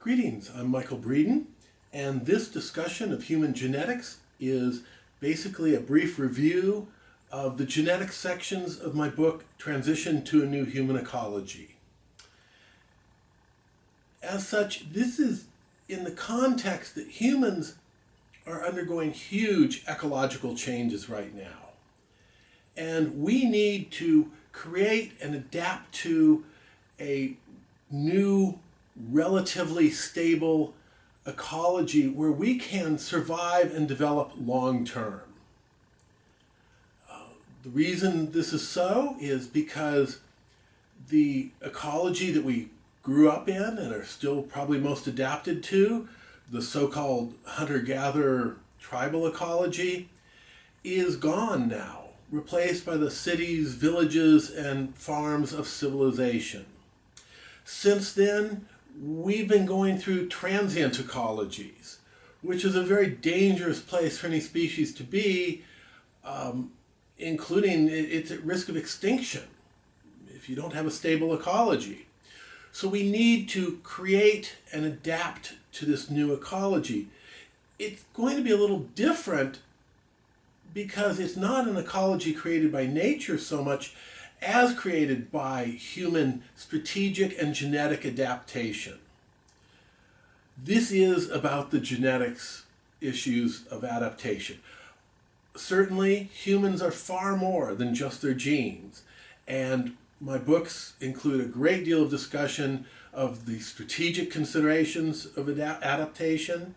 Greetings, I'm Michael Breeden, and this discussion of human genetics is basically a brief review of the genetic sections of my book, Transition to a New Human Ecology. As such, this is in the context that humans are undergoing huge ecological changes right now. And we need to create and adapt to a new, relatively stable ecology where we can survive and develop long term. The reason this is so is because the ecology that we grew up in and are still probably most adapted to, the so-called hunter-gatherer tribal ecology, is gone now, replaced by the cities, villages, and farms of civilization. Since then, we've been going through transient ecologies, which is a very dangerous place for any species to be, including it's at risk of extinction if you don't have a stable ecology. So we need to create and adapt to this new ecology. It's going to be a little different because it's not an ecology created by nature so much as created by human strategic and genetic adaptation. This is about the genetics issues of adaptation. Certainly, humans are far more than just their genes, and my books include a great deal of discussion of the strategic considerations of adaptation,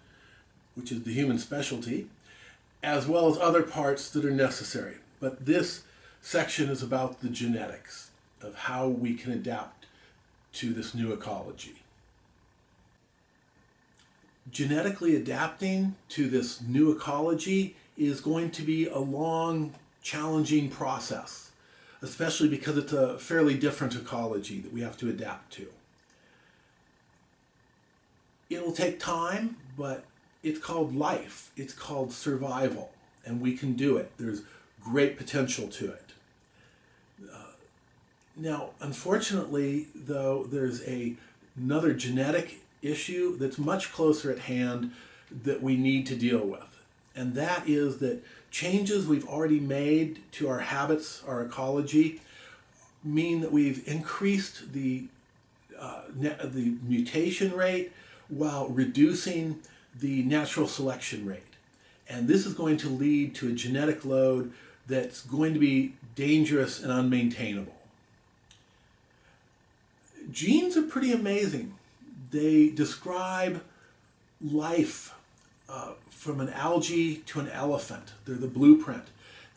which is the human specialty, as well as other parts that are necessary. But this section is about the genetics of how we can adapt to this new ecology. Genetically adapting to this new ecology is going to be a long, challenging process, especially because it's a fairly different ecology that we have to adapt to. It will take time, but it's called life. It's called survival, and we can do it. There's great potential to it. Now, unfortunately, though, there's another genetic issue that's much closer at hand that we need to deal with. And that is that changes we've already made to our habits, our ecology, mean that we've increased the mutation rate while reducing the natural selection rate. And this is going to lead to a genetic load that's going to be dangerous and unmaintainable. Genes are pretty amazing. They describe life from an algae to an elephant. They're the blueprint.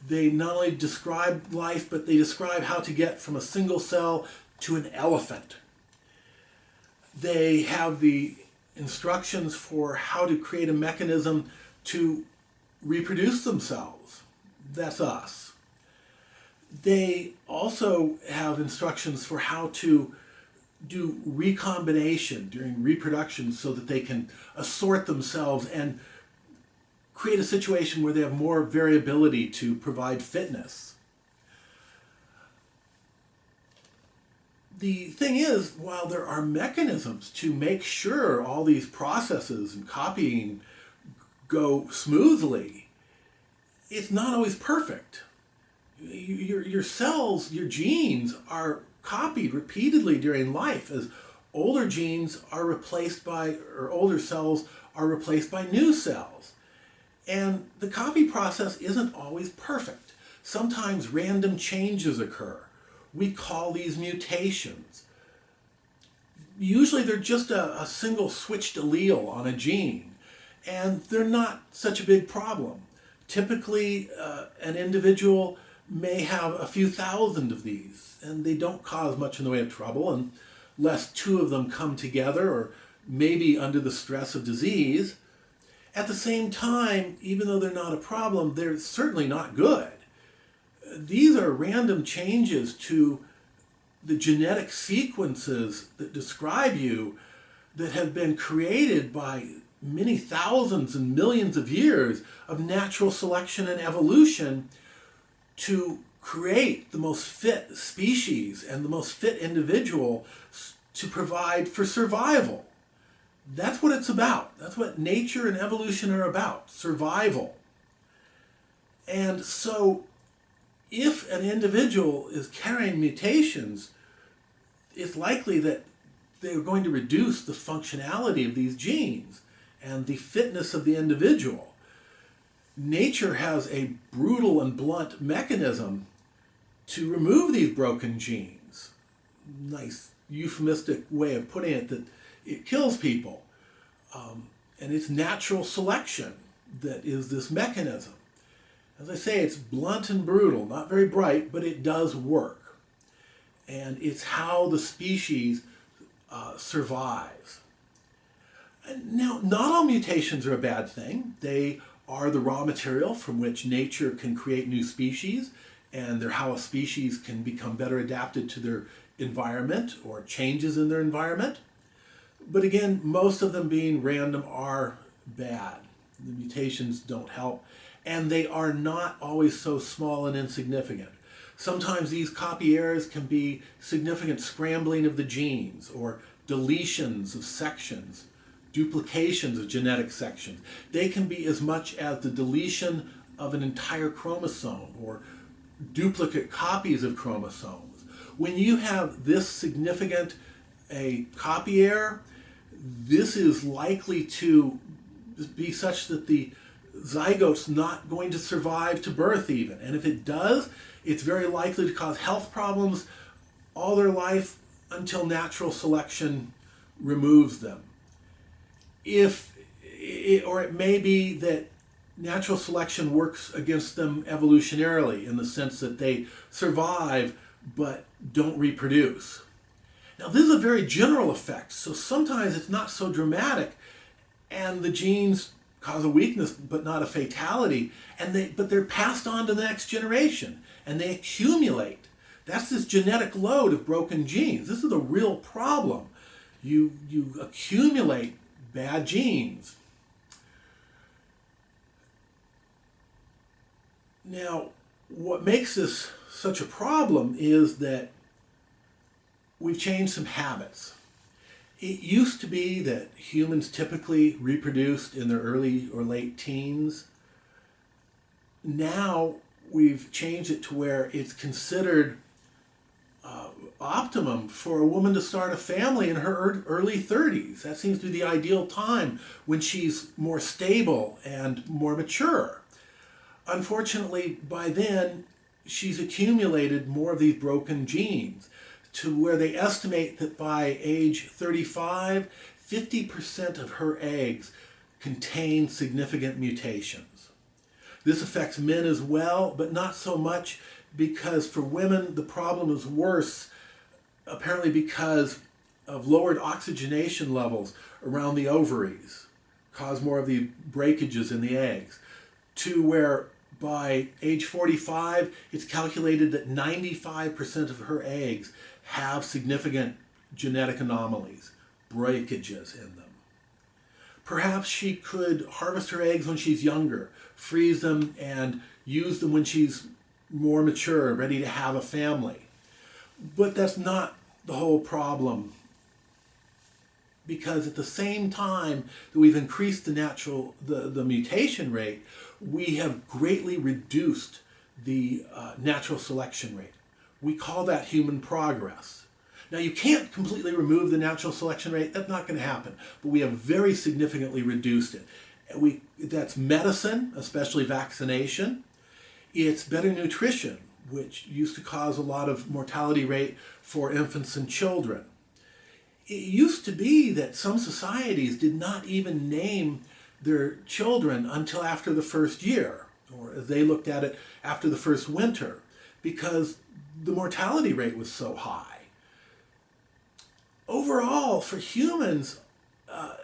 They not only describe life, but they describe how to get from a single cell to an elephant. They have the instructions for how to create a mechanism to reproduce themselves. That's us. They also have instructions for how to do recombination during reproduction so that they can assort themselves and create a situation where they have more variability to provide fitness. The thing is, while there are mechanisms to make sure all these processes and copying go smoothly, it's not always perfect. Your cells, your genes are copied repeatedly during life as older genes are replaced by, or older cells are replaced by new cells. And the copy process isn't always perfect. Sometimes random changes occur. We call these mutations. Usually they're just a single switched allele on a gene, and they're not such a big problem. Typically, an individual may have a few thousand of these, and they don't cause much in the way of trouble unless two of them come together or maybe under the stress of disease. At the same time, even though they're not a problem, they're certainly not good. These are random changes to the genetic sequences that describe you that have been created by many thousands and millions of years of natural selection and evolution to create the most fit species and the most fit individual to provide for survival. That's what it's about. That's what nature and evolution are about, survival. And so if an individual is carrying mutations, it's likely that they're going to reduce the functionality of these genes and the fitness of the individual. Nature has a brutal and blunt mechanism to remove these broken genes. Nice euphemistic way of putting it, that it kills people. And it's natural selection that is this mechanism. As I say, it's blunt and brutal, not very bright, but it does work. And it's how the species survives. And now, not all mutations are a bad thing. They are the raw material from which nature can create new species, and they're how a species can become better adapted to their environment or changes in their environment. But again, most of them being random are bad. The mutations don't help, and they are not always so small and insignificant. Sometimes these copy errors can be significant scrambling of the genes, or deletions of sections, duplications of genetic sections. They can be as much as the deletion of an entire chromosome, or duplicate copies of chromosomes. When you have this significant a copy error, this is likely to be such that the zygote's not going to survive to birth even. And if it does, it's very likely to cause health problems all their life until natural selection removes them. Or it may be that natural selection works against them evolutionarily in the sense that they survive but don't reproduce. Now, this is a very general effect, so sometimes it's not so dramatic, and the genes cause a weakness but not a fatality, but they're passed on to the next generation, and they accumulate. That's this genetic load of broken genes. This is a real problem. You accumulate bad genes. Now, what makes this such a problem is that we've changed some habits. It used to be that humans typically reproduced in their early or late teens. Now we've changed it to where it's considered optimum for a woman to start a family in her early 30s. That seems to be the ideal time when she's more stable and more mature. Unfortunately, by then, she's accumulated more of these broken genes, to where they estimate that by age 35, 50% of her eggs contain significant mutations. This affects men as well, but not so much, because for women the problem is worse, apparently because of lowered oxygenation levels around the ovaries, cause more of the breakages in the eggs, to where by age 45, it's calculated that 95% of her eggs have significant genetic anomalies, breakages in them. Perhaps she could harvest her eggs when she's younger, freeze them, and use them when she's more mature, ready to have a family. But that's not the whole problem, because at the same time that we've increased the mutation rate, we have greatly reduced the natural selection rate. We call that human progress. Now, you can't completely remove the natural selection rate. That's not going to happen. But we have very significantly reduced it. That's medicine, especially vaccination. It's better nutrition, which used to cause a lot of mortality rate for infants and children. It used to be that some societies did not even name their children until after the first year, or as they looked at it, after the first winter, because the mortality rate was so high. Overall, for humans,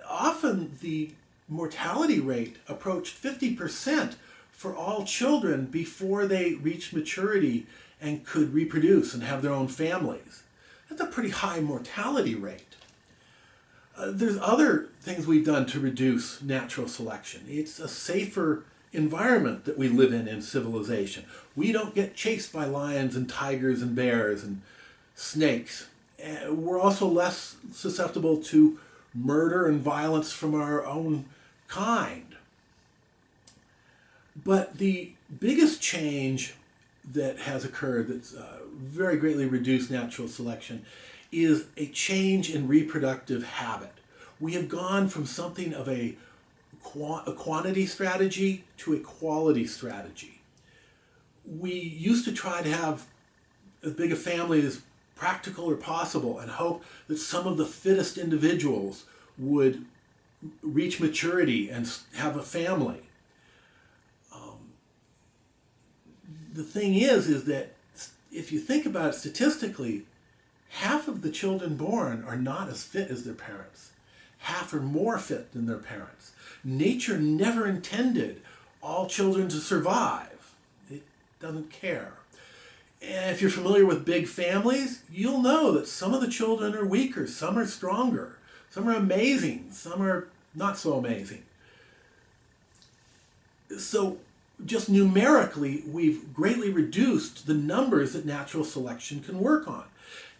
often the mortality rate approached 50% for all children before they reached maturity and could reproduce and have their own families. That's a pretty high mortality rate. There's other things we've done to reduce natural selection. It's a safer environment that we live in civilization. We don't get chased by lions and tigers and bears and snakes. We're also less susceptible to murder and violence from our own kind. But the biggest change that has occurred that's very greatly reduced natural selection is a change in reproductive habit. We have gone from something of a quantity strategy to a quality strategy. We used to try to have as big a family as practical or possible and hope that some of the fittest individuals would reach maturity and have a family. The thing is that if you think about it statistically, half of the children born are not as fit as their parents. Half are more fit than their parents. Nature never intended all children to survive. It doesn't care. And if you're familiar with big families, you'll know that some of the children are weaker, some are stronger, some are amazing, some are not so amazing. So just numerically, we've greatly reduced the numbers that natural selection can work on.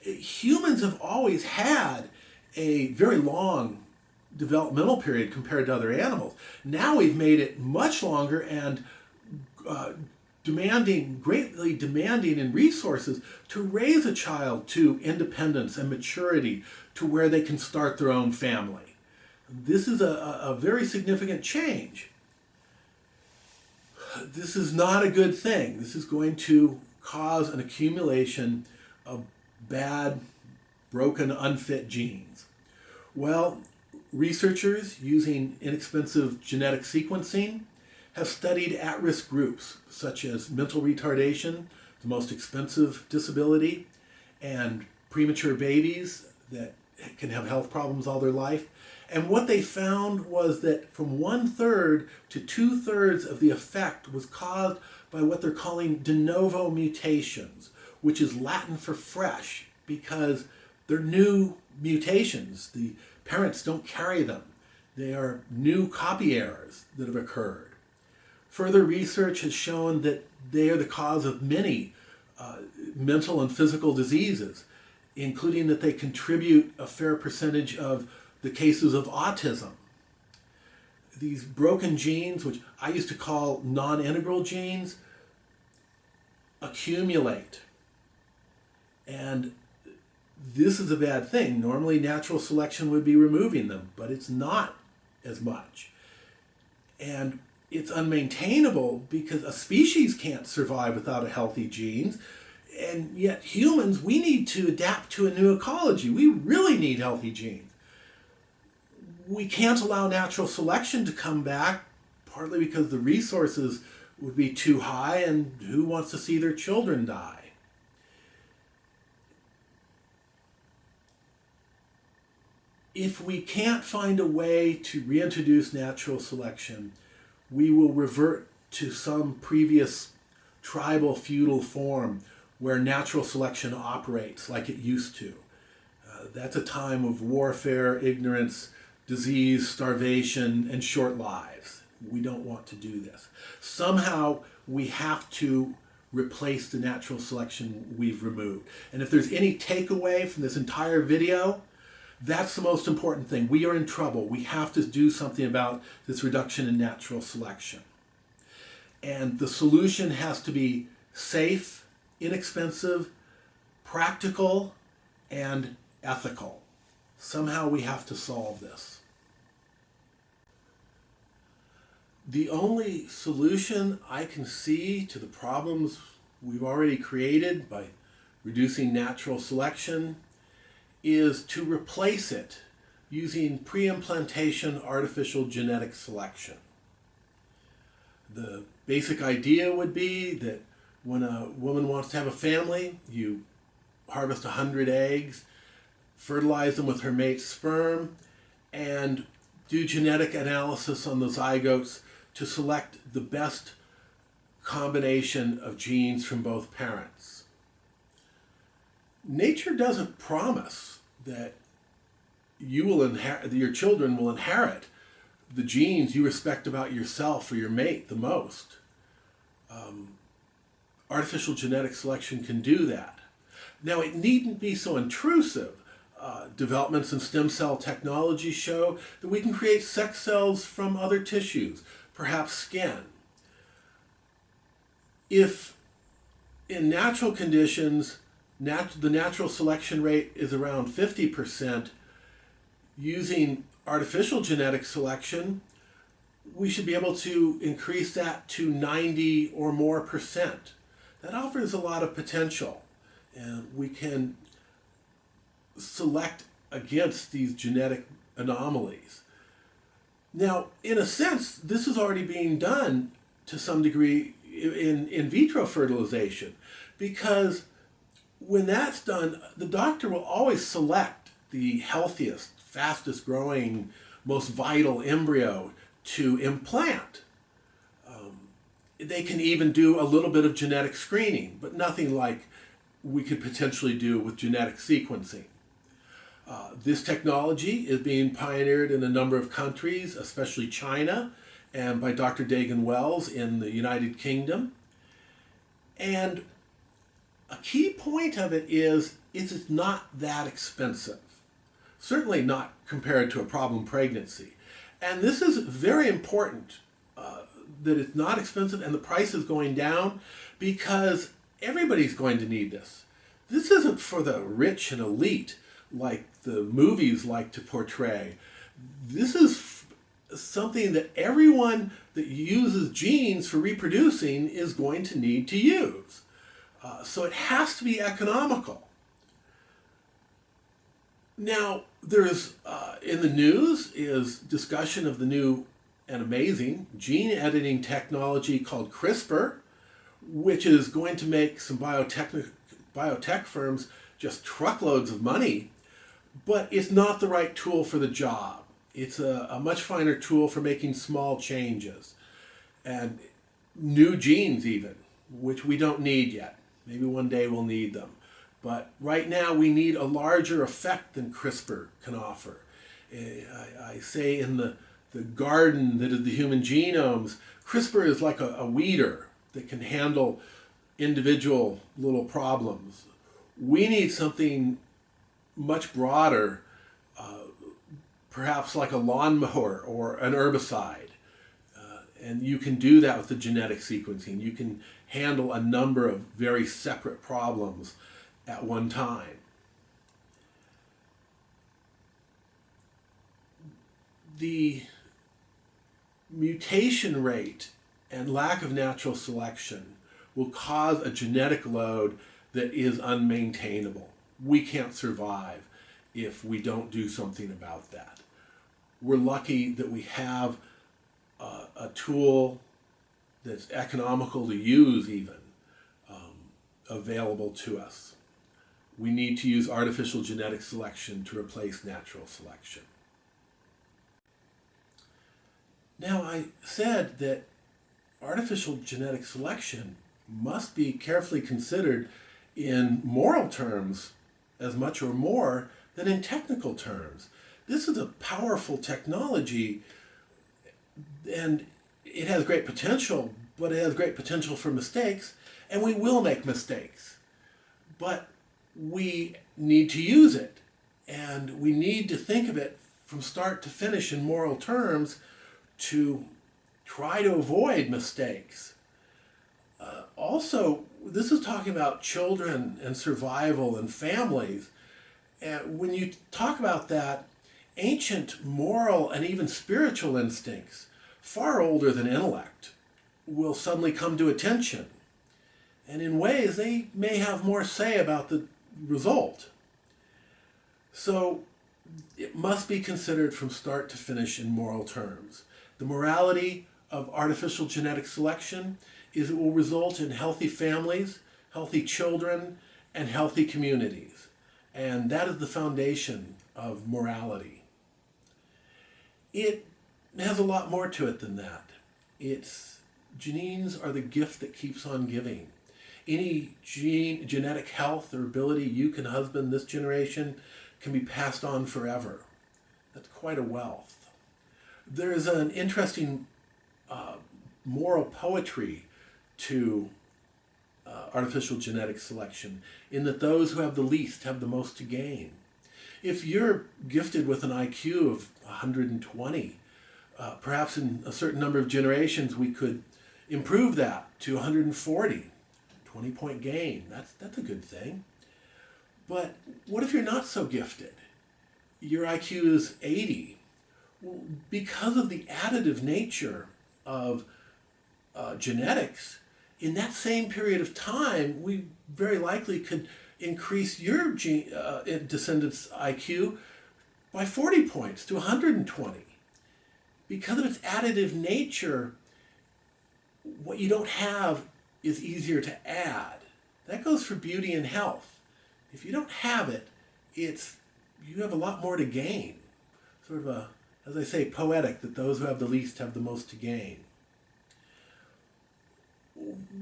Humans have always had a very long developmental period compared to other animals. Now we've made it much longer and greatly demanding in resources to raise a child to independence and maturity to where they can start their own family. This is a very significant change. This is not a good thing. This is going to cause an accumulation of bad, broken, unfit genes. Well, researchers using inexpensive genetic sequencing have studied at-risk groups such as mental retardation, the most expensive disability, and premature babies that can have health problems all their life. And what they found was that from 1/3 to 2/3 of the effect was caused by what they're calling de novo mutations, which is Latin for fresh, because they're new mutations. The parents don't carry them. They are new copy errors that have occurred. Further research has shown that they are the cause of many mental and physical diseases, including that they contribute a fair percentage of the cases of autism. These broken genes, which I used to call non-integral genes, accumulate. And this is a bad thing. Normally natural selection would be removing them, but it's not as much. And it's unmaintainable because a species can't survive without a healthy genes. And yet humans, we need to adapt to a new ecology. We really need healthy genes. We can't allow natural selection to come back, partly because the resources would be too high, and who wants to see their children die? If we can't find a way to reintroduce natural selection, we will revert to some previous tribal feudal form where natural selection operates like it used to. That's a time of warfare, ignorance, disease, starvation, and short lives. We don't want to do this. Somehow we have to replace the natural selection we've removed. And if there's any takeaway from this entire video, that's the most important thing. We are in trouble. We have to do something about this reduction in natural selection. And the solution has to be safe, inexpensive, practical, and ethical. Somehow we have to solve this. The only solution I can see to the problems we've already created by reducing natural selection is to replace it using pre-implantation artificial genetic selection. The basic idea would be that when a woman wants to have a family, you harvest 100 eggs, fertilize them with her mate's sperm, and do genetic analysis on the zygotes to select the best combination of genes from both parents. Nature doesn't promise that your children will inherit the genes you respect about yourself or your mate the most. Artificial genetic selection can do that. Now, it needn't be so intrusive. Developments in stem cell technology show that we can create sex cells from other tissues, perhaps skin. If in natural conditions, the natural selection rate is around 50%, using artificial genetic selection, we should be able to increase that to 90 or more percent. That offers a lot of potential, and we can select against these genetic anomalies. Now, in a sense, this is already being done to some degree in vitro fertilization, because when that's done, the doctor will always select the healthiest, fastest growing, most vital embryo to implant. They can even do a little bit of genetic screening, but nothing like we could potentially do with genetic sequencing. This technology is being pioneered in a number of countries, especially China, and by Dr. Dagan Wells in the United Kingdom. And a key point of it is it's not that expensive. Certainly not compared to a problem pregnancy. And this is very important, that it's not expensive and the price is going down, because everybody's going to need this. This isn't for the rich and elite like the movies like to portray. This is something that everyone that uses genes for reproducing is going to need to use. So it has to be economical. Now, there's in the news is discussion of the new and amazing gene editing technology called CRISPR, which is going to make some biotech firms just truckloads of money, but it's not the right tool for the job. It's a much finer tool for making small changes and new genes even, which we don't need yet. Maybe one day we'll need them. But right now we need a larger effect than CRISPR can offer. I say in the garden that is the human genomes, CRISPR is like a weeder that can handle individual little problems. We need something much broader, perhaps like a lawnmower or an herbicide. And you can do that with the genetic sequencing. You can handle a number of very separate problems at one time. The mutation rate and lack of natural selection will cause a genetic load that is unmaintainable. We can't survive if we don't do something about that. We're lucky that we have a tool that's economical to use even available to us. We need to use artificial genetic selection to replace natural selection. Now, I said that artificial genetic selection must be carefully considered in moral terms as much or more than in technical terms. This is a powerful technology, and it has great potential, but it has great potential for mistakes, and we will make mistakes. But we need to use it, and we need to think of it from start to finish in moral terms to try to avoid mistakes. Also, this is talking about children and survival and families. And when you talk about that, ancient moral and even spiritual instincts, far older than intellect, will suddenly come to attention. And in ways, they may have more say about the result. So it must be considered from start to finish in moral terms. The morality of artificial genetic selection is it will result in healthy families, healthy children, and healthy communities. And that is the foundation of morality. It has a lot more to it than that. Genes are the gift that keeps on giving. Any genetic health or ability you can husband this generation can be passed on forever. That's quite a wealth. There is an interesting moral poetry to artificial genetic selection, in that those who have the least have the most to gain. If you're gifted with an IQ of 120, perhaps in a certain number of generations we could improve that to 140, 20-point gain. That's a good thing. But what if you're not so gifted? Your IQ is 80. Well, because of the additive nature of genetics, in that same period of time, we very likely could increase your descendant's IQ by 40 points to 120. Because of its additive nature, what you don't have is easier to add. That goes for beauty and health. If you don't have it, you have a lot more to gain. Sort of a, as I say, poetic, that those who have the least have the most to gain.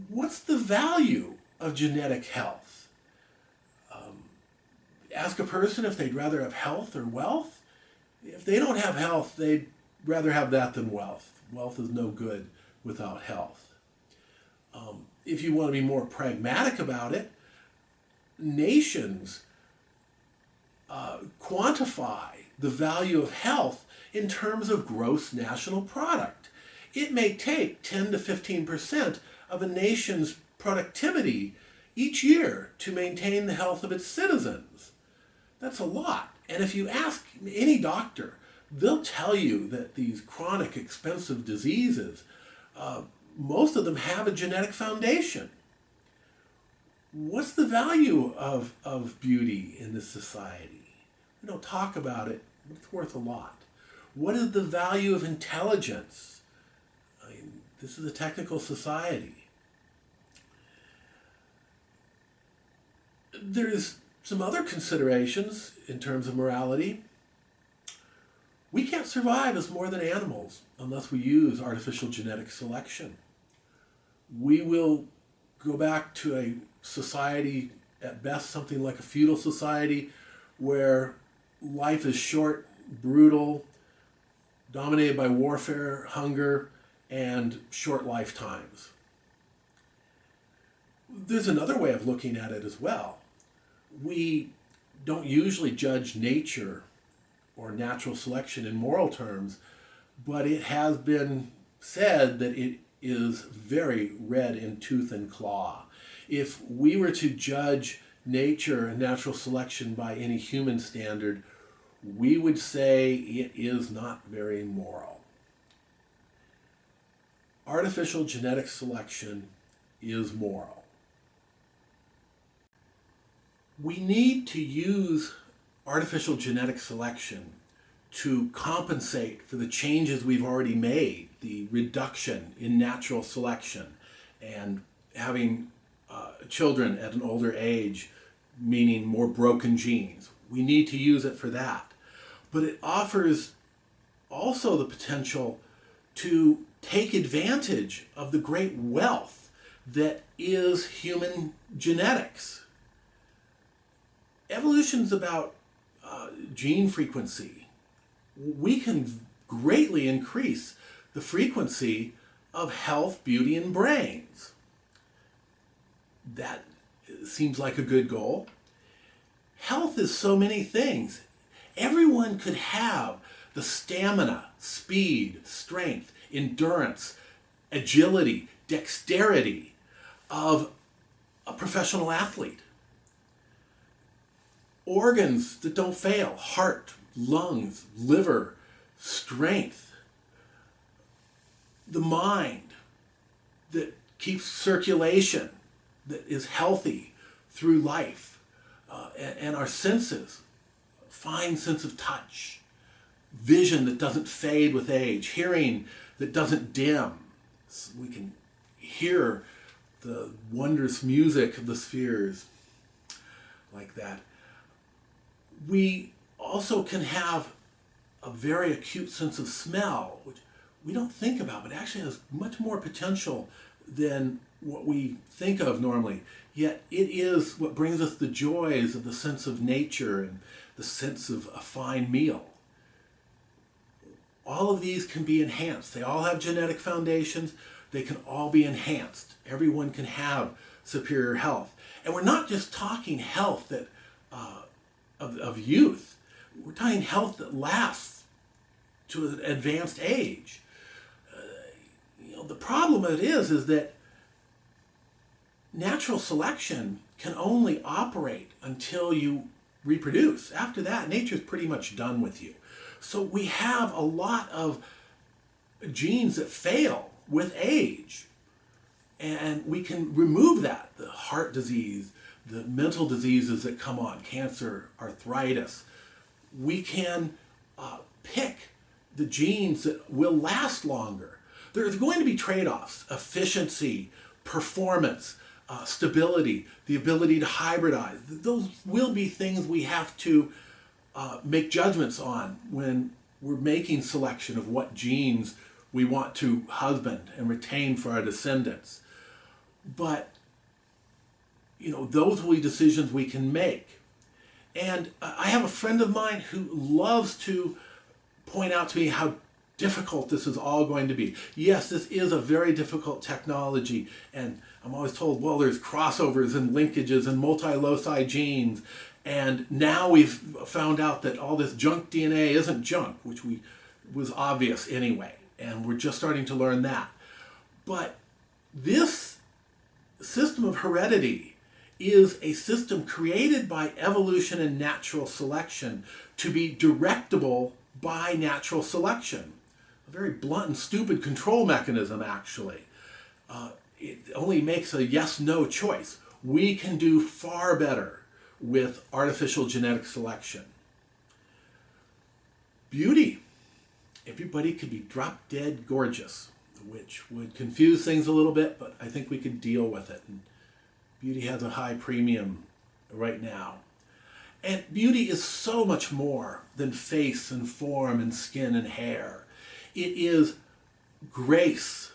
What's the value of genetic health? Ask a person if they'd rather have health or wealth. If they don't have health, they'd rather have that than wealth. Wealth is no good without health. If you want to be more pragmatic about it, nations quantify the value of health in terms of gross national product. It may take 10 to 15% of a nation's productivity each year to maintain the health of its citizens. That's a lot. And if you ask any doctor, they'll tell you that these chronic, expensive diseases, most of them have a genetic foundation. What's the value of beauty in this society? We don't talk about it, but it's worth a lot. What is the value of intelligence? I mean, this is a technical society. There's some other considerations in terms of morality. We can't survive as more than animals unless we use artificial genetic selection. We will go back to a society, at best something like a feudal society, where life is short, brutal, dominated by warfare, hunger, and short lifetimes. There's another way of looking at it as well. We don't usually judge nature or natural selection in moral terms, but it has been said that it is very red in tooth and claw. If we were to judge nature and natural selection by any human standard, we would say it is not very moral. Artificial genetic selection is moral. We need to use artificial genetic selection to compensate for the changes we've already made, the reduction in natural selection, and having children at an older age, meaning more broken genes. We need to use it for that. But it offers also the potential to take advantage of the great wealth that is human genetics. Evolution's about gene frequency. We can greatly increase the frequency of health, beauty, and brains. That seems like a good goal. Health is so many things. Everyone could have the stamina, speed, strength, endurance, agility, dexterity of a professional athlete. Organs that don't fail, heart, lungs, liver, strength. The mind that keeps circulation, that is healthy through life, and our senses, fine sense of touch, vision that doesn't fade with age, hearing that doesn't dim. So we can hear the wondrous music of the spheres like that. We also can have a very acute sense of smell, which we don't think about, but actually has much more potential than what we think of normally. Yet it is what brings us the joys of the sense of nature and the sense of a fine meal. All of these can be enhanced. They all have genetic foundations. They can all be enhanced. Everyone can have superior health. And we're not just talking health that of youth. We're talking health that lasts to an advanced age. The problem it is that natural selection can only operate until you reproduce. After that, nature's pretty much done with you. So we have a lot of genes that fail with age. And we can remove that. The heart disease, the mental diseases that come on, cancer, arthritis. We can pick the genes that will last longer. There's going to be trade-offs: efficiency, performance, stability, the ability to hybridize. Those will be things we have to make judgments on when we're making selection of what genes we want to husband and retain for our descendants. But, those will be decisions we can make. And I have a friend of mine who loves to point out to me how difficult this is all going to be. Yes, this is a very difficult technology, and I'm always told, well, there's crossovers and linkages and multi-loci genes, and now we've found out that all this junk DNA isn't junk, which was obvious anyway, and we're just starting to learn that. But this system of heredity is a system created by evolution and natural selection to be directable by natural selection. A very blunt and stupid control mechanism, actually. It only makes a yes-no choice. We can do far better with artificial genetic selection. Beauty. Everybody could be drop-dead gorgeous, which would confuse things a little bit, but I think we could deal with it. And beauty has a high premium right now. And beauty is so much more than face and form and skin and hair. It is grace.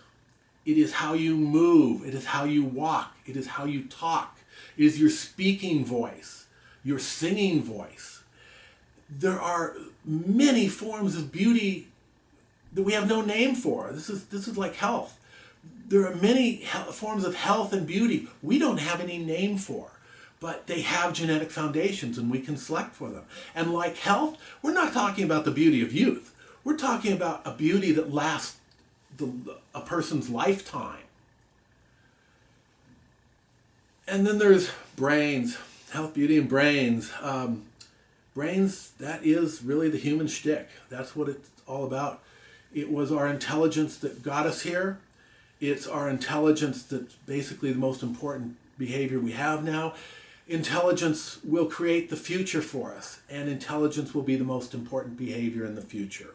It is how you move. It is how you walk. It is how you talk. It is your speaking voice, your singing voice. There are many forms of beauty that we have no name for. This is like health. There are many forms of health and beauty we don't have any name for, but they have genetic foundations and we can select for them. And like health, we're not talking about the beauty of youth. We're talking about a beauty that lasts a person's lifetime. And then there's brains, health, beauty, and brains. Brains, that is really the human shtick. That's what it's all about. It was our intelligence that got us here. It's our intelligence that's basically the most important behavior we have now. Intelligence will create the future for us, and intelligence will be the most important behavior in the future.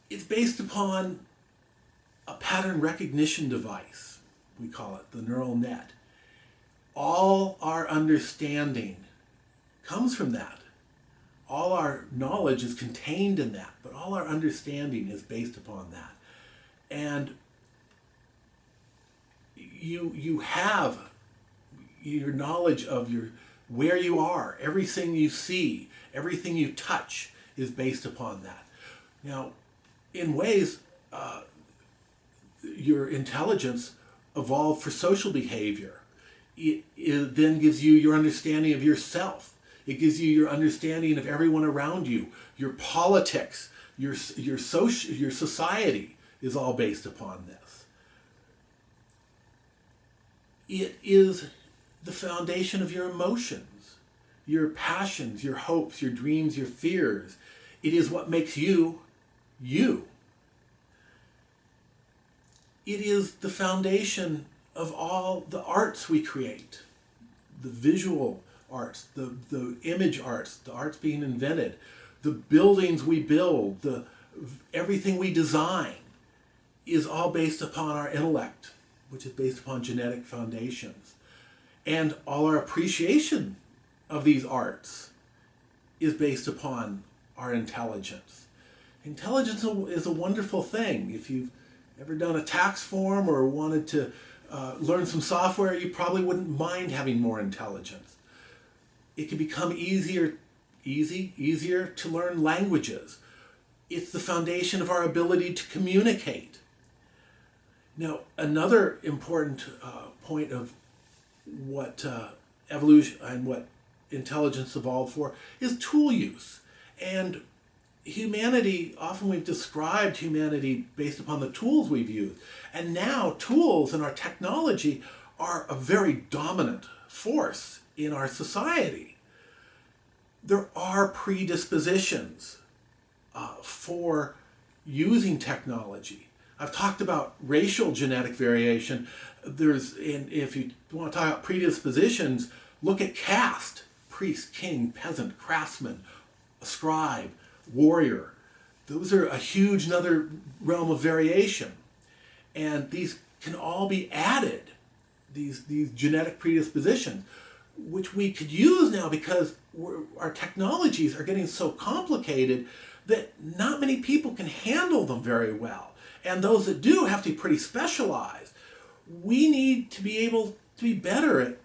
It's based upon a pattern recognition device, we call it, the neural net. All our understanding comes from that. All our knowledge is contained in that, but all our understanding is based upon that. And you have your knowledge of where you are. Everything you see, everything you touch is based upon that. Now, in ways, your intelligence evolved for social behavior. It then gives you your understanding of yourself. It gives you your understanding of everyone around you. Your politics, your society is all based upon this. It is the foundation of your emotions, your passions, your hopes, your dreams, your fears. It is what makes you, you. It is the foundation of all the arts we create, the visual arts, the image arts, the arts being invented, the buildings we build, everything we design is all based upon our intellect, which is based upon genetic foundations. And all our appreciation of these arts is based upon our intelligence. Intelligence is a wonderful thing. If you've ever done a tax form or wanted to learn some software, you probably wouldn't mind having more intelligence. It can become easier to learn languages. It's the foundation of our ability to communicate. Now, another important point of what evolution and what intelligence evolved for is tool use. And humanity, often we've described humanity based upon the tools we've used. And now tools and our technology are a very dominant force in our society. There are predispositions for using technology. I've talked about racial genetic variation. If you want to talk about predispositions, look at caste: priest, king, peasant, craftsman, scribe, warrior. Those are a huge another realm of variation. And these can all be added, these genetic predispositions, which we could use now because our technologies are getting so complicated that not many people can handle them very well. And those that do have to be pretty specialized. We need to be able to be better at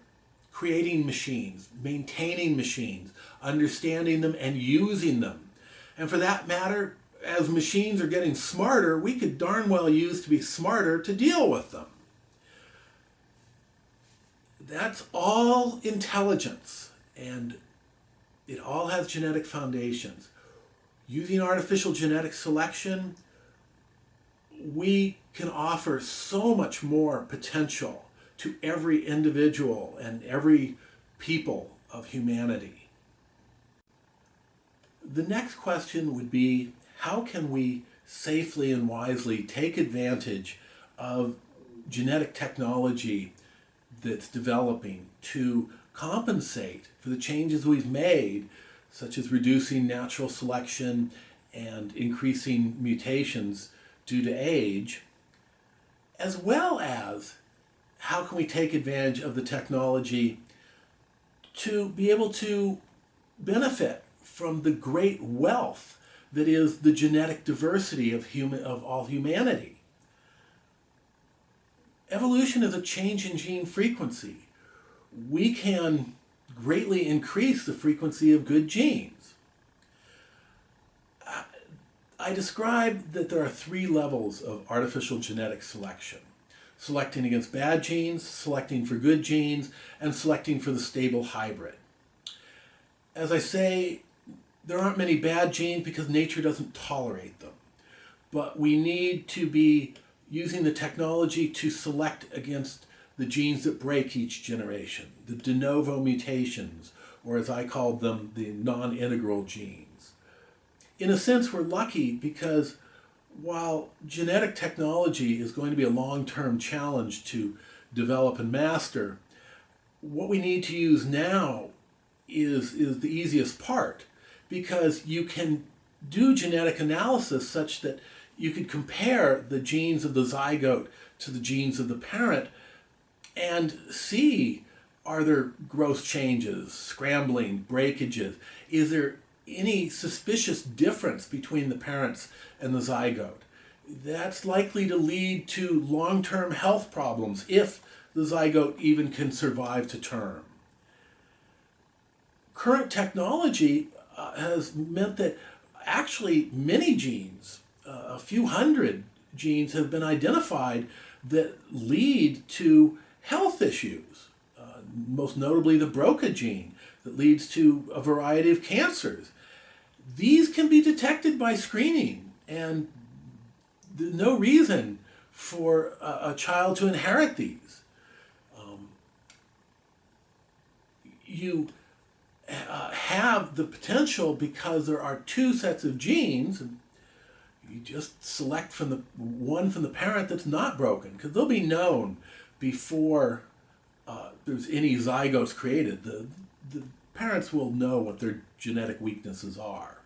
creating machines, maintaining machines, understanding them and using them. And for that matter, as machines are getting smarter, we could darn well use to be smarter to deal with them. That's all intelligence, and it all has genetic foundations. Using artificial genetic selection, we can offer so much more potential to every individual and every people of humanity. The next question would be, how can we safely and wisely take advantage of genetic technology that's developing to compensate for the changes we've made, such as reducing natural selection and increasing mutations due to age, as well as how can we take advantage of the technology to be able to benefit from the great wealth that is the genetic diversity of all humanity. Evolution is a change in gene frequency. We can greatly increase the frequency of good genes. I described that there are 3 levels of artificial genetic selection: selecting against bad genes, selecting for good genes, and selecting for the stable hybrid. As I say, there aren't many bad genes because nature doesn't tolerate them. But we need to be using the technology to select against the genes that break each generation, the de novo mutations, or as I called them, the non-integral genes. In a sense, we're lucky because while genetic technology is going to be a long-term challenge to develop and master, what we need to use now is the easiest part, because you can do genetic analysis such that you could compare the genes of the zygote to the genes of the parent and see, are there growth changes, scrambling, breakages? Is there any suspicious difference between the parents and the zygote? That's likely to lead to long-term health problems if the zygote even can survive to term. Current technology has meant that actually many genes, a few hundred genes, have been identified that lead to health issues, most notably the BRCA gene that leads to a variety of cancers. These can be detected by screening, and there's no reason for a child to inherit these. You have the potential because there are 2 sets of genes, and you just select from the one from the parent that's not broken, because they'll be known before there's any zygotes created. The parents will know what their genetic weaknesses are.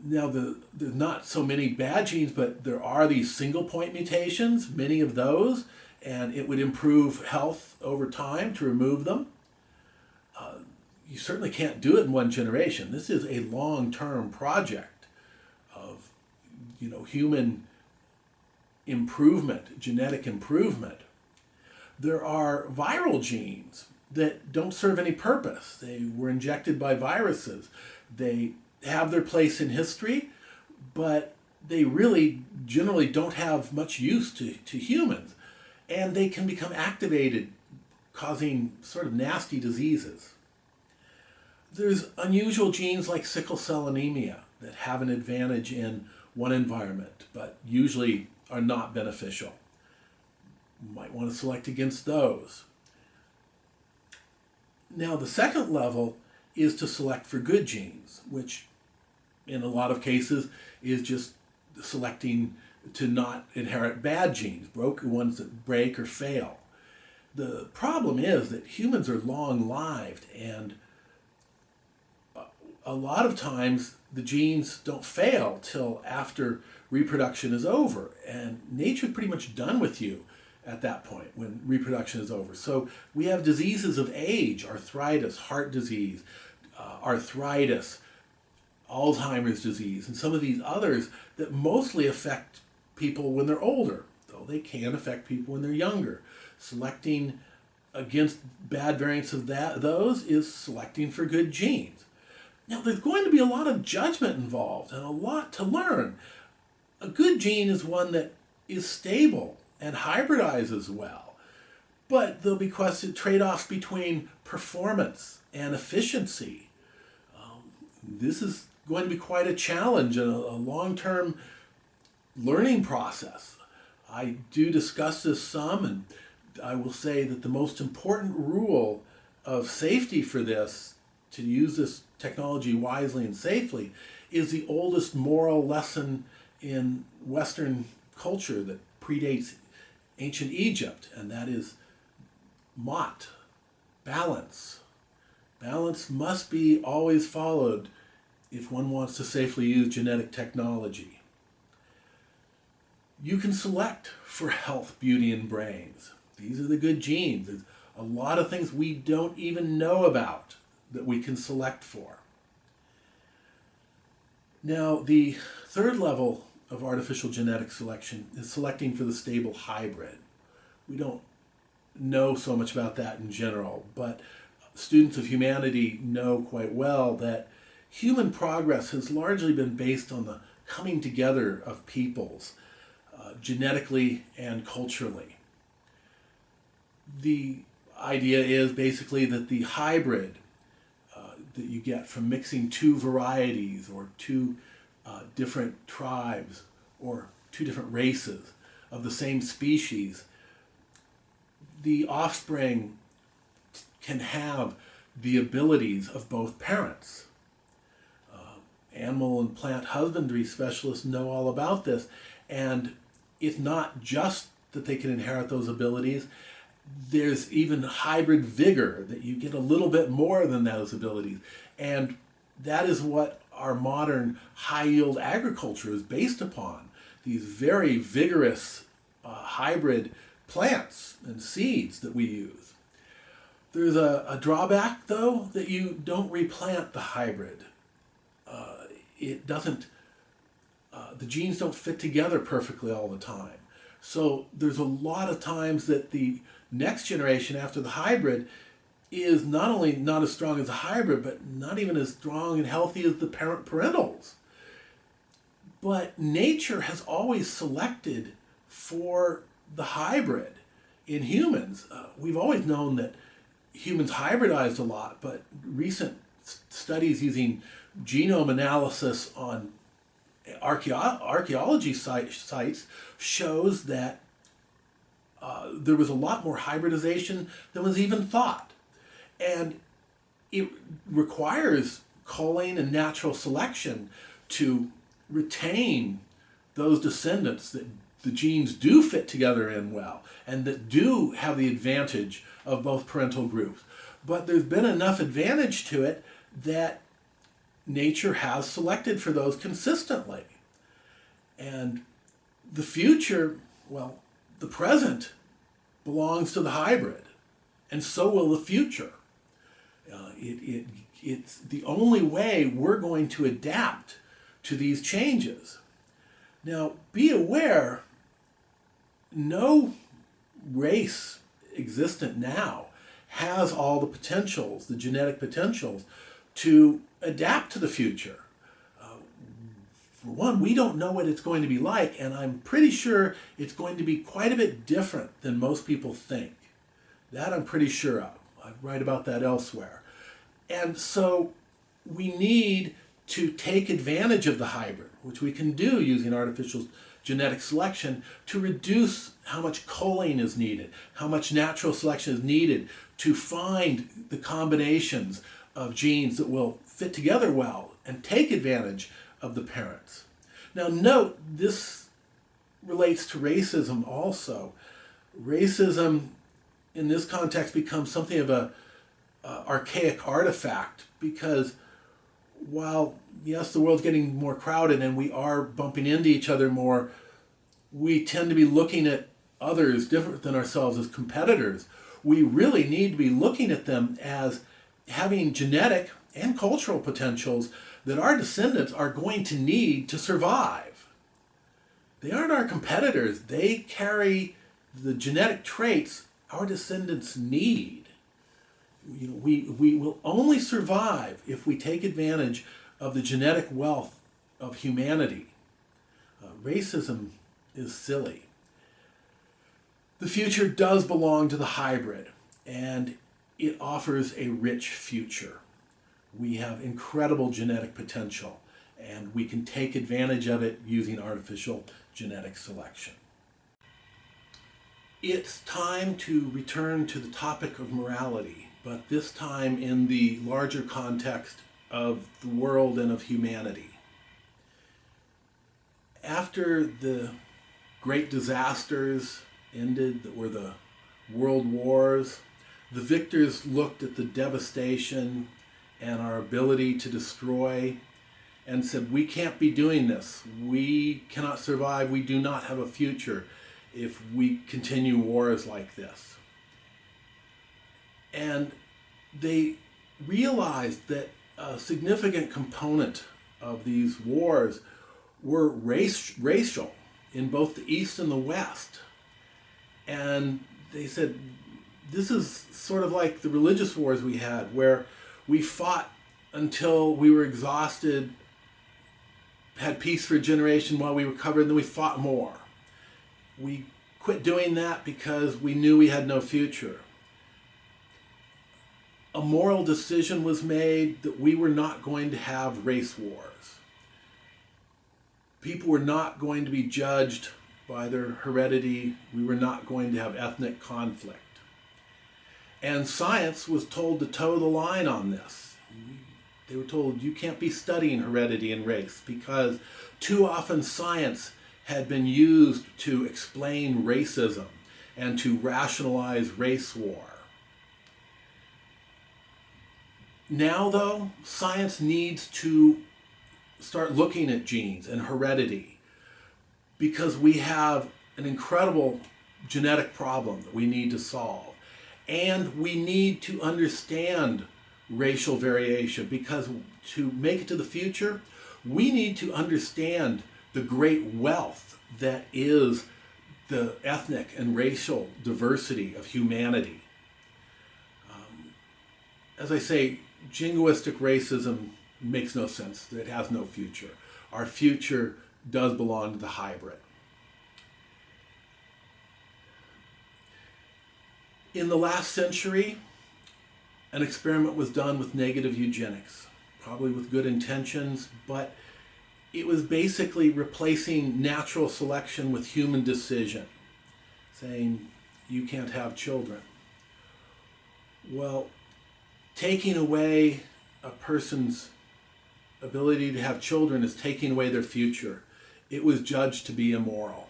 Now, there's not so many bad genes, but there are these single point mutations, many of those, and it would improve health over time to remove them. You certainly can't do it in one generation. This is a long-term project of, human improvement, genetic improvement. There are viral genes that don't serve any purpose. They were injected by viruses. They have their place in history, but they really generally don't have much use to humans. And they can become activated, causing sort of nasty diseases. There's unusual genes like sickle cell anemia that have an advantage in one environment, but usually are not beneficial. You might want to select against those. Now, the second level is to select for good genes, which in a lot of cases is just selecting to not inherit bad genes, broken ones that break or fail. The problem is that humans are long-lived, and a lot of times the genes don't fail till after reproduction is over, and nature's pretty much done with you at that point when reproduction is over. So we have diseases of age, arthritis, heart disease, arthritis, Alzheimer's disease, and some of these others that mostly affect people when they're older, though they can affect people when they're younger. Selecting against bad variants of those is selecting for good genes. Now, there's going to be a lot of judgment involved and a lot to learn. A good gene is one that is stable and hybridizes well, but there'll be trade-offs between performance and efficiency. This is going to be quite a challenge and a long-term learning process. I do discuss this some, and I will say that the most important rule of safety for this, to use this technology wisely and safely, is the oldest moral lesson in Western culture that predates ancient Egypt, and that is mot, balance. Balance must be always followed if one wants to safely use genetic technology. You can select for health, beauty, and brains. These are the good genes. There's a lot of things we don't even know about that we can select for. Now, the third level of artificial genetic selection is selecting for the stable hybrid. We don't know so much about that in general, but students of humanity know quite well that human progress has largely been based on the coming together of peoples, genetically and culturally. The idea is basically that the hybrid that you get from mixing two varieties or two different tribes or two different races of the same species, the offspring can have the abilities of both parents. Animal and plant husbandry specialists know all about this, and it's not just that they can inherit those abilities. There's even hybrid vigor, that you get a little bit more than those abilities, and that is what our modern high-yield agriculture is based upon. These very vigorous hybrid plants and seeds that we use. There's a drawback, though, that you don't replant the hybrid. It doesn't, the genes don't fit together perfectly all the time. So there's a lot of times that the next generation after the hybrid is not only not as strong as the hybrid, but not even as strong and healthy as the parentals. But nature has always selected for the hybrid in humans. We've always known that humans hybridized a lot, but recent studies using genome analysis on archaeology sites shows that there was a lot more hybridization than was even thought. And it requires culling and natural selection to retain those descendants that the genes do fit together in well and that do have the advantage of both parental groups. But there's been enough advantage to it that nature has selected for those consistently. And the future, well, the present belongs to the hybrid, and so will the future. It's the only way we're going to adapt to these changes. Now, be aware, no race existent now has all the potentials, the genetic potentials, to adapt to the future. For one, we don't know what it's going to be like, and I'm pretty sure it's going to be quite a bit different than most people think. That I'm pretty sure of. I write about that elsewhere. And so we need to take advantage of the hybrid, which we can do using artificial genetic selection, to reduce how much culling is needed, how much natural selection is needed to find the combinations of genes that will fit together well and take advantage of the parents. Now note, this relates to racism also. Racism in this context becomes something of a archaic artifact, because while, yes, the world's getting more crowded and we are bumping into each other more, we tend to be looking at others different than ourselves as competitors. We really need to be looking at them as having genetic and cultural potentials that our descendants are going to need to survive. They aren't our competitors. They carry the genetic traits our descendants need. We will only survive if we take advantage of the genetic wealth of humanity. Racism is silly. The future does belong to the hybrid, and it offers a rich future. We have incredible genetic potential, and we can take advantage of it using artificial genetic selection. It's time to return to the topic of morality, but this time in the larger context of the world and of humanity. After the great disasters ended, that were the world wars, the victors looked at the devastation and our ability to destroy and said, we can't be doing this. We cannot survive. We do not have a future if we continue wars like this. And they realized that a significant component of these wars were racial in both the East and the West. And they said, this is sort of like the religious wars we had, where we fought until we were exhausted, had peace for a generation while we recovered, and then we fought more. We quit doing that because we knew we had no future. A moral decision was made that we were not going to have race wars. People were not going to be judged by their heredity. We were not going to have ethnic conflict. And science was told to toe the line on this. They were told, you can't be studying heredity and race, because too often science had been used to explain racism and to rationalize race war. Now, though, science needs to start looking at genes and heredity, because we have an incredible genetic problem that we need to solve. And we need to understand racial variation, because to make it to the future, we need to understand the great wealth that is the ethnic and racial diversity of humanity. As I say, jingoistic racism makes no sense. It has no future. Our future does belong to the hybrid. In the last century, an experiment was done with negative eugenics, probably with good intentions, but it was basically replacing natural selection with human decision, saying you can't have children. Well, taking away a person's ability to have children is taking away their future. It was judged to be immoral.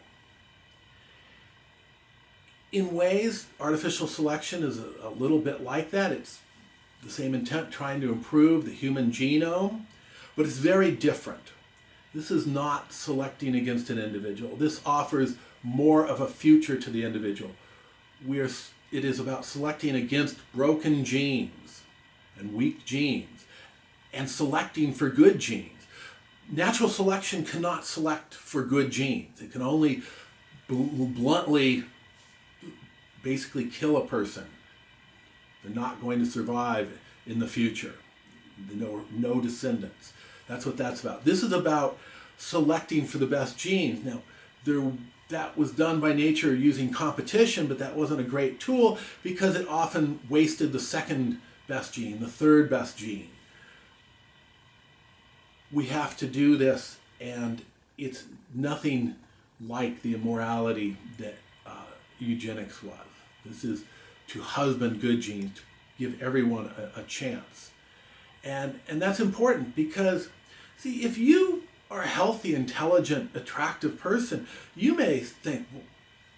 In ways, artificial selection is a little bit like that. It's the same intent, trying to improve the human genome, but it's very different. This is not selecting against an individual. This offers more of a future to the individual. It is about selecting against broken genes and weak genes, and selecting for good genes. Natural selection cannot select for good genes. It can only bluntly basically kill a person. They're not going to survive in the future. No descendants. That's what that's about. This is about selecting for the best genes. Now, that was done by nature using competition, but that wasn't a great tool because it often wasted the second best gene, the third best gene. we have to do this, and it's nothing like the immorality that eugenics was. This is to husband good genes, to give everyone a chance. And that's important because, see, if you are a healthy, intelligent, attractive person, you may think, well,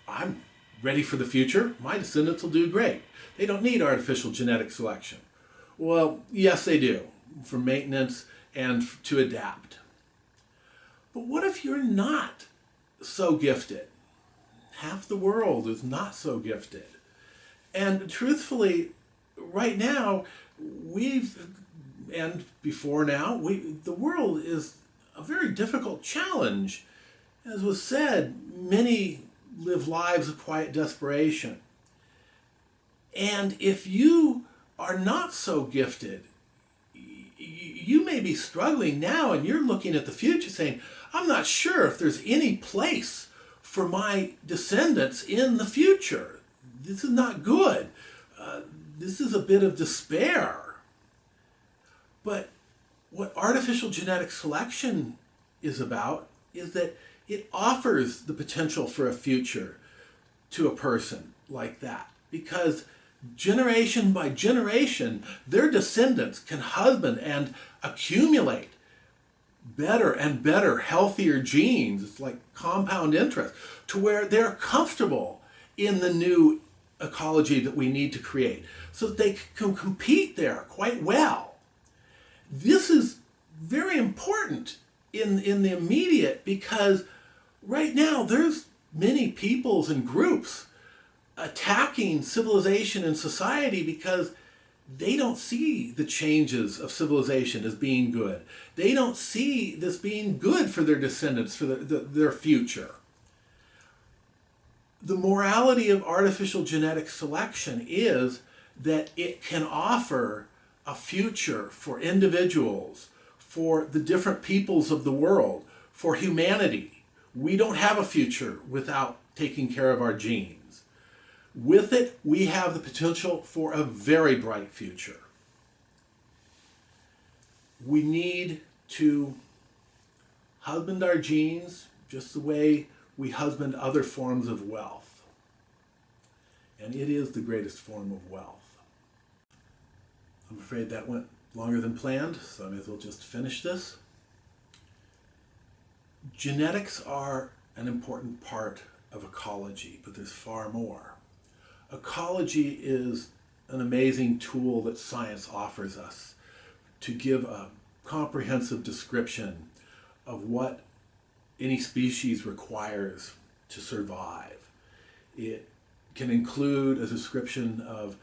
I'm ready for the future. My descendants will do great. They don't need artificial genetic selection. Well, yes, they do, for maintenance and to adapt. But what if you're not so gifted? Half the world is not so gifted. And truthfully, right now, and before now, the world is a very difficult challenge. As was said, many live lives of quiet desperation. And if you are not so gifted, you may be struggling now, and you're looking at the future saying, I'm not sure if there's any place for my descendants in the future. This is not good. This is a bit of despair. But what artificial genetic selection is about is that it offers the potential for a future to a person like that. Because generation by generation, their descendants can husband and accumulate better and better, healthier genes. It's like compound interest, to where they're comfortable in the new ecology that we need to create so that they can compete there quite well. This is very important in the immediate, because right now there's many peoples and groups attacking civilization and society because they don't see the changes of civilization as being good. They don't see this being good for their descendants, for their future. The morality of artificial genetic selection is that it can offer a future for individuals, for the different peoples of the world, for humanity. We don't have a future without taking care of our genes. With it, we have the potential for a very bright future. We need to husband our genes just the way we husband other forms of wealth. And it is the greatest form of wealth. I'm afraid that went longer than planned, so I may as well just finish this. Genetics are an important part of ecology, but there's far more. Ecology is an amazing tool that science offers us to give a comprehensive description of what any species requires to survive. It can include a description of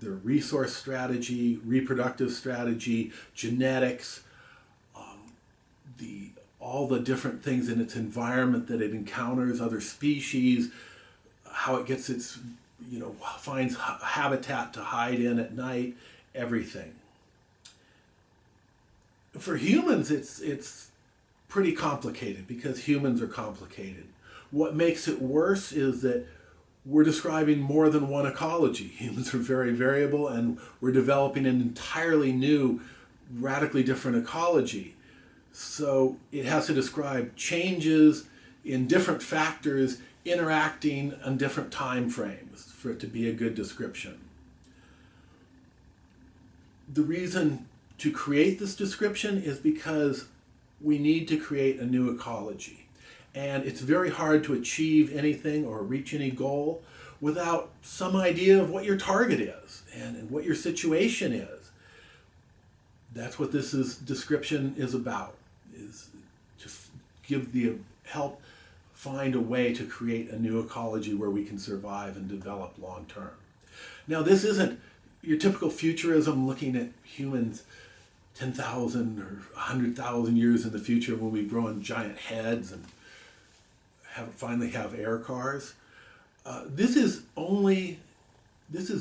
the resource strategy, reproductive strategy, genetics, all the different things in its environment that it encounters, other species, how it gets its, finds habitat to hide in at night, everything. For humans, it's pretty complicated because humans are complicated. What makes it worse is that we're describing more than one ecology. Humans are very variable, and we're developing an entirely new, radically different ecology. So it has to describe changes in different factors interacting on different time frames for it to be a good description. The reason to create this description is because we need to create a new ecology. And it's very hard to achieve anything or reach any goal without some idea of what your target is and what your situation is. That's what this description is about, is to help find a way to create a new ecology where we can survive and develop long term. Now, this isn't your typical futurism looking at humans 10,000 or 100,000 years in the future when we've grown giant heads and finally have air cars. This is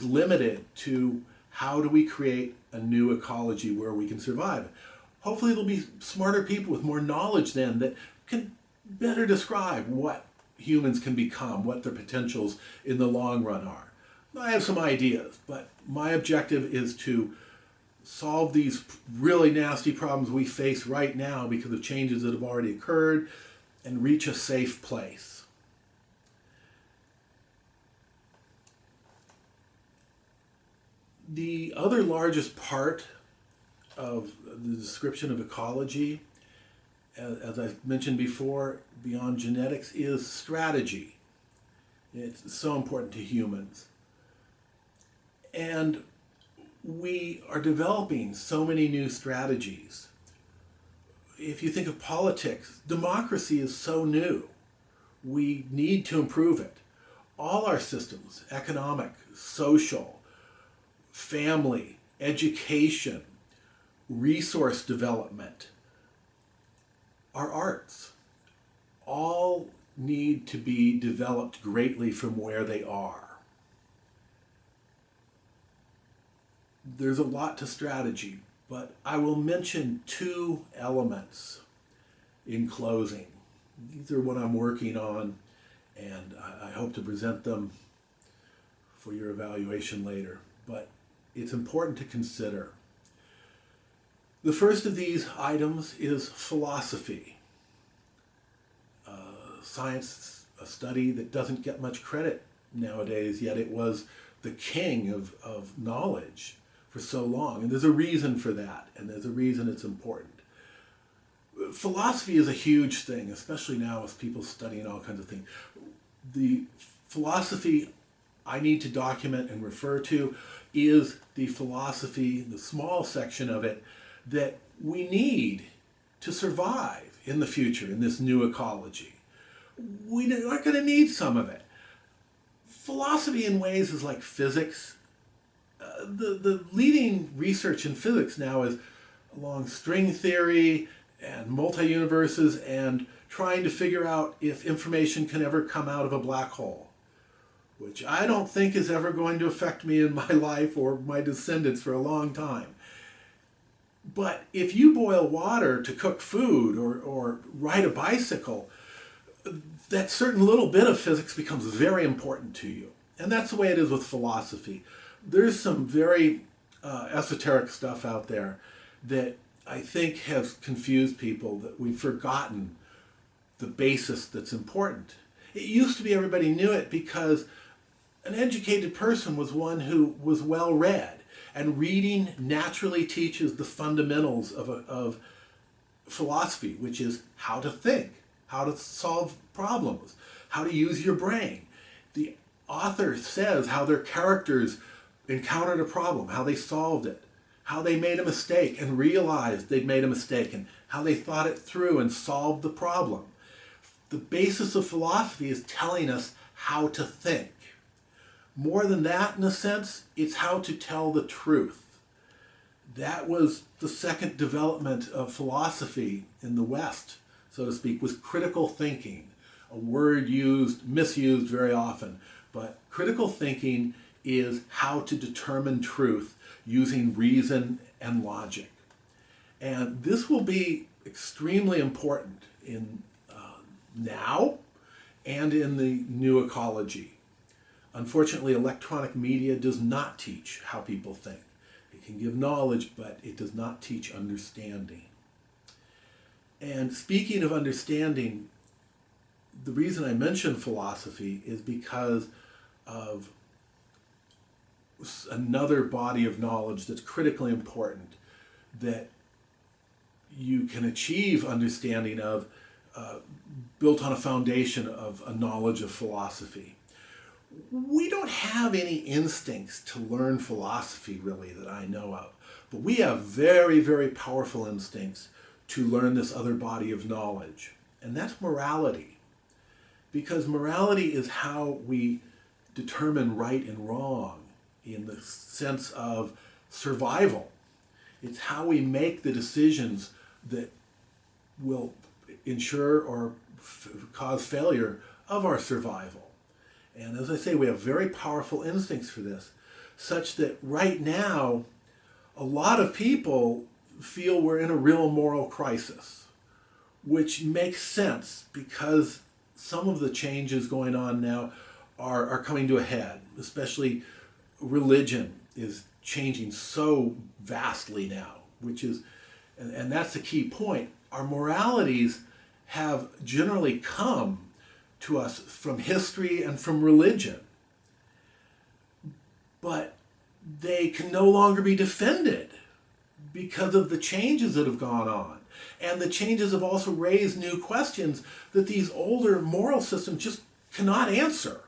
limited to how do we create a new ecology where we can survive. Hopefully there'll be smarter people with more knowledge then that can better describe what humans can become, what their potentials in the long run are. I have some ideas, but my objective is to solve these really nasty problems we face right now because of changes that have already occurred, and reach a safe place. The other largest part of the description of ecology, as I mentioned before, beyond genetics, is strategy. It's so important to humans. And we are developing so many new strategies. If you think of politics, democracy is so new. We need to improve it. All our systems, economic, social, family, education, resource development, our arts, all need to be developed greatly from where they are. There's a lot to strategy, but I will mention two elements in closing. These are what I'm working on, and I hope to present them for your evaluation later. But it's important to consider. The first of these items is philosophy. Science, a study that doesn't get much credit nowadays, yet it was the king of knowledge for so long. And there's a reason for that, and there's a reason it's important. Philosophy is a huge thing, especially now with people studying all kinds of things. The philosophy I need to document and refer to is the philosophy, the small section of it, that we need to survive in the future in this new ecology. We are going to need some of it. Philosophy in ways is like physics. The leading research in physics now is along string theory and multi-universes and trying to figure out if information can ever come out of a black hole, which I don't think is ever going to affect me in my life or my descendants for a long time. But if you boil water to cook food or ride a bicycle, that certain little bit of physics becomes very important to you. And that's the way it is with philosophy. There's some very esoteric stuff out there that I think has confused people, that we've forgotten the basis that's important. It used to be everybody knew it because an educated person was one who was well read, and reading naturally teaches the fundamentals of philosophy, which is how to think, how to solve problems, how to use your brain. The author says how their characters encountered a problem, how they solved it, how they made a mistake and realized they'd made a mistake, and how they thought it through and solved the problem. The basis of philosophy is telling us how to think. More than that, in a sense, it's how to tell the truth. That was the second development of philosophy in the West, so to speak, was critical thinking, a word misused very often. But critical thinking is how to determine truth using reason and logic. And this will be extremely important in now and in the new ecology. Unfortunately, electronic media does not teach how people think. It can give knowledge, but it does not teach understanding. And speaking of understanding, the reason I mention philosophy is because of another body of knowledge that's critically important, that you can achieve understanding of, built on a foundation of a knowledge of philosophy. We don't have any instincts to learn philosophy, really, that I know of. But we have very, very powerful instincts to learn this other body of knowledge. And that's morality. Because morality is how we determine right and wrong in the sense of survival. It's how we make the decisions that will ensure or cause failure of our survival. And as I say, we have very powerful instincts for this, such that right now, a lot of people feel we're in a real moral crisis, which makes sense because some of the changes going on now are coming to a head. Especially religion is changing so vastly now, which is, and that's the key point. Our moralities have generally come to us from history and from religion, but they can no longer be defended because of the changes that have gone on. And the changes have also raised new questions that these older moral systems just cannot answer.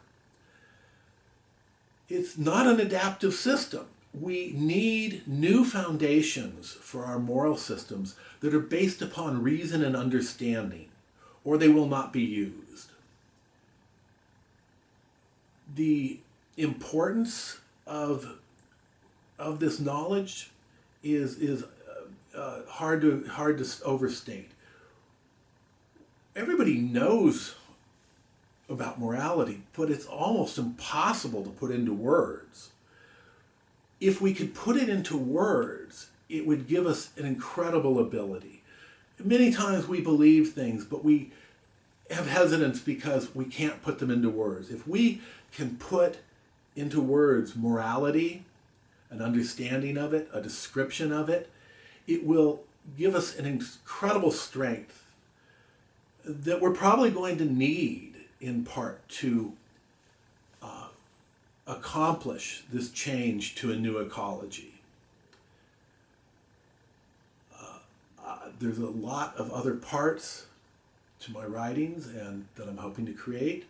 It's not an adaptive system. We need new foundations for our moral systems that are based upon reason and understanding, or they will not be used. The importance of this knowledge is hard to overstate. Everybody knows about morality, but it's almost impossible to put into words. If we could put it into words, it would give us an incredible ability. Many times we believe things, but we have hesitance because we can't put them into words. If we can put into words morality, an understanding of it, a description of it, it will give us an incredible strength that we're probably going to need in part to accomplish this change to a new ecology. There's a lot of other parts to my writings and that I'm hoping to create.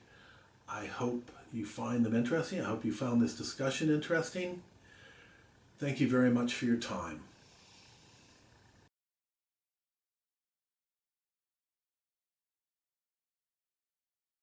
I hope you find them interesting. I hope you found this discussion interesting. Thank you very much for your time.